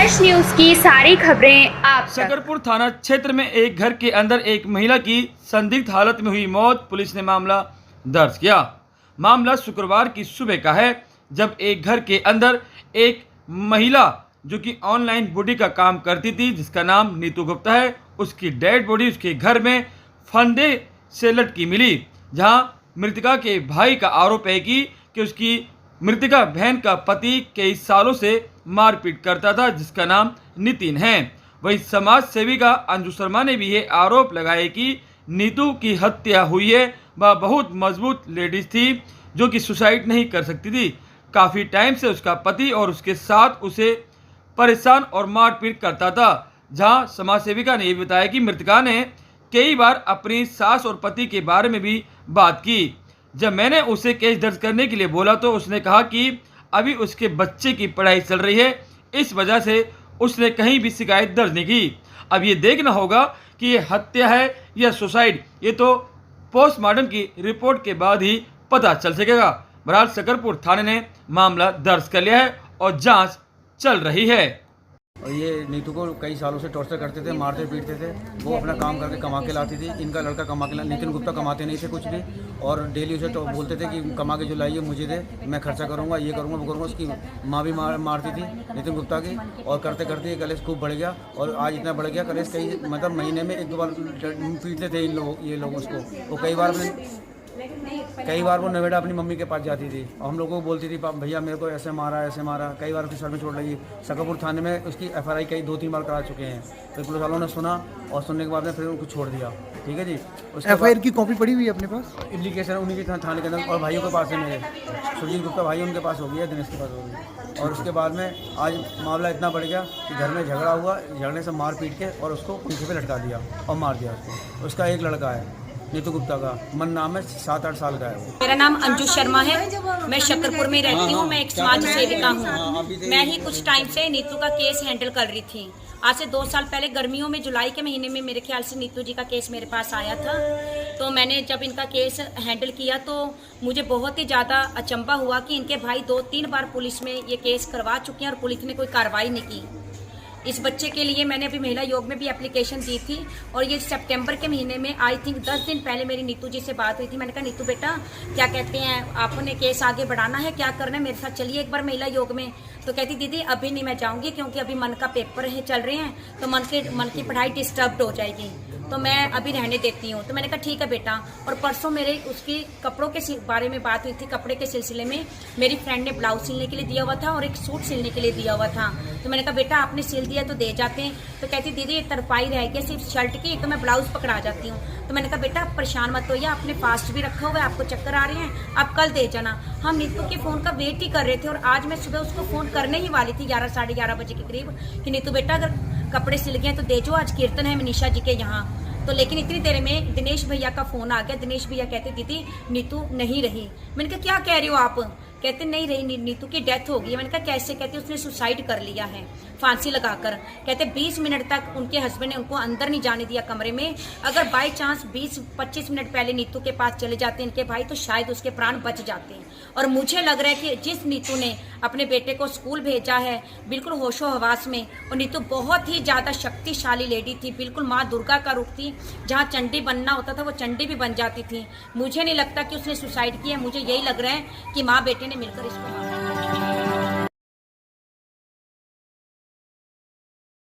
Fresh news की सारी खबरें आप तक। शकरपुर थाना क्षेत्र में एक घर के अंदर एक महिला की संदिग्ध हालत में हुई मौत। पुलिस ने मामला दर्ज किया। मामला शुक्रवार की सुबह का है, जब एक घर के अंदर एक महिला जो कि ऑनलाइन बॉडी का काम करती थी, जिसका नाम नीतू गुप्ता है, उसकी डेड बॉडी उसके घर में फंदे से लटकी मिली। जहां मृतका के भाई का आरोप है कि उसकी मृतका बहन का पति कई सालों से मारपीट करता था, जिसका नाम नितिन है। वही समाज सेविका अंजू शर्मा ने भी ये आरोप लगाए कि नीतू की हत्या हुई है। वह बहुत मजबूत लेडीज थी जो कि सुसाइड नहीं कर सकती थी। काफ़ी टाइम से उसका पति और उसके साथ उसे परेशान और मारपीट करता था। जहां समाज सेविका ने यह बताया कि मृतका ने कई बार अपनी सास और पति के बारे में भी बात की। जब मैंने उसे केस दर्ज करने के लिए बोला तो उसने कहा कि अभी उसके बच्चे की पढ़ाई चल रही है, इस वजह से उसने कहीं भी शिकायत दर्ज नहीं की। अब ये देखना होगा कि ये हत्या है या सुसाइड, ये तो पोस्टमार्टम की रिपोर्ट के बाद ही पता चल सकेगा। बहरहाल शकरपुर थाने ने मामला दर्ज कर लिया है और जांच चल रही है। और ये नीतू को कई सालों से टॉर्चर करते थे, मारते पीटते थे। वो अपना काम करके कमा के लाती थी। इनका लड़का कमा के नितिन गुप्ता कमाते नहीं थे कुछ भी, और डेली उसे तो बोलते थे कि कमा के जो लाइए मुझे दे, मैं खर्चा करूंगा, ये करूंगा, वो करूंगा। उसकी माँ भी मारती थी नितिन गुप्ता की, और करते करते ये कलेश खूब बढ़ गया। और आज इतना बढ़ गया कलेश, कई मतलब महीने में एक दो बार पीटते थे ये लोग उसको। वो कई बार वो नवेड़ा अपनी मम्मी के पास जाती थी और हम लोगों को बोलती थी भैया मेरे को ऐसे मारा। कई बार उसकी सर में चोट लगी। शकरपुर थाने में उसकी FRI कई 2-3 बार करा चुके हैं। फिर पुलिस वालों ने सुना और सुनने के बाद में फिर उनको छोड़ दिया। ठीक है जी। FIR की कॉपी पड़ी हुई है अपने पास? एप्लीकेशन उन्हीं के थाने के अंदर और भाइयों के पास है मेरे। सुरजीत गुप्ता भाई उनके पास हो गया, दिनेश के पास हो गई। और उसके बाद में आज मामला इतना बढ़ गया कि घर में झगड़ा हुआ, झगड़ने से मार पीट के और उसको पीछे पे लटका दिया और मार दिया उसको। उसका एक लड़का है नीतू गुप्ता का, मन नाम है, 7-8 साल का है वो। मेरा नाम अंजू शर्मा है। मैं शकरपुर में रहती हूँ। मैं एक समाज सेविका हूँ। मैं ही कुछ टाइम से नीतू का केस हैंडल कर रही थी। आज से 2 साल पहले गर्मियों में, जुलाई के महीने में मेरे ख्याल से नीतू जी का केस मेरे पास आया था। तो मैंने जब इनका केस हैंडल किया तो मुझे बहुत ही ज़्यादा अचंभा हुआ कि इनके भाई 2-3 बार पुलिस में ये केस करवा चुके हैं और पुलिस ने कोई कार्रवाई नहीं की। इस बच्चे के लिए मैंने अभी महिला योग में भी एप्लीकेशन दी थी और ये सितंबर के महीने में आई थिंक 10 दिन पहले मेरी नीतू जी से बात हुई थी। मैंने कहा नीतू बेटा क्या कहते हैं, आपने केस आगे बढ़ाना है, क्या करना है, मेरे साथ चलिए एक बार महिला योग में। तो कहती दीदी अभी नहीं मैं जाऊंगी क्योंकि अभी मन का पेपर है चल रहे हैं, तो मन की पढ़ाई डिस्टर्ब हो जाएगी, तो मैं अभी रहने देती हूँ। तो मैंने कहा ठीक है बेटा। और परसों मेरे उसकी कपड़ों के बारे में बात हुई थी। कपड़े के सिलसिले में मेरी फ्रेंड ने ब्लाउज सिलने के लिए दिया हुआ था और एक सूट सिलने के लिए दिया हुआ था। तो मैंने कहा बेटा आपने सिल दिया तो दे जाते हैं। तो कहती दीदी तरपाई रह गई सिर्फ शर्ट की, तो मैं ब्लाउज पकड़ा जाती हूँ। तो मैंने कहा बेटा आप परेशान मत होइए, आपने फास्ट भी रखा हुआ है, आपको चक्कर आ रहे हैं, आप कल दे जाना। हम नीतू के फ़ोन का वेट ही कर रहे थे और आज मैं सुबह उसको फ़ोन करने ही वाली थी 11-11:30 बजे के करीब कि नीतू बेटा अगर कपड़े सिल गए तो दे जो, आज कीर्तन है मनीषा जी के यहाँ। तो लेकिन इतनी देर में दिनेश भैया का फोन आ गया। दिनेश भैया कहते दीदी नीतू नहीं रही। मैंने कहा क्या कह रही हो आप? कहते नहीं रही, नीतू की डेथ हो गई। मैंने कहा कैसे? कहते उसने सुसाइड कर लिया है फांसी लगाकर। कहते 20 मिनट तक उनके हस्बैंड ने उनको अंदर नहीं जाने दिया कमरे में। अगर बाय चांस 20-25 मिनट पहले नीतू के पास चले जाते इनके भाई तो शायद उसके प्राण बच जाते हैं। और मुझे लग रहा है कि जिस नीतू ने अपने बेटे को स्कूल भेजा है बिल्कुल होशो हवास में, और नीतू बहुत ही ज़्यादा शक्तिशाली लेडी थी, बिल्कुल माँ दुर्गा का रूप थी। जहाँ चंडी बनना होता था वो चंडी भी बन जाती थी। मुझे नहीं लगता कि उसने सुसाइड किया। मुझे यही लग रहा है कि माँ बेटे ने मिलकर इसको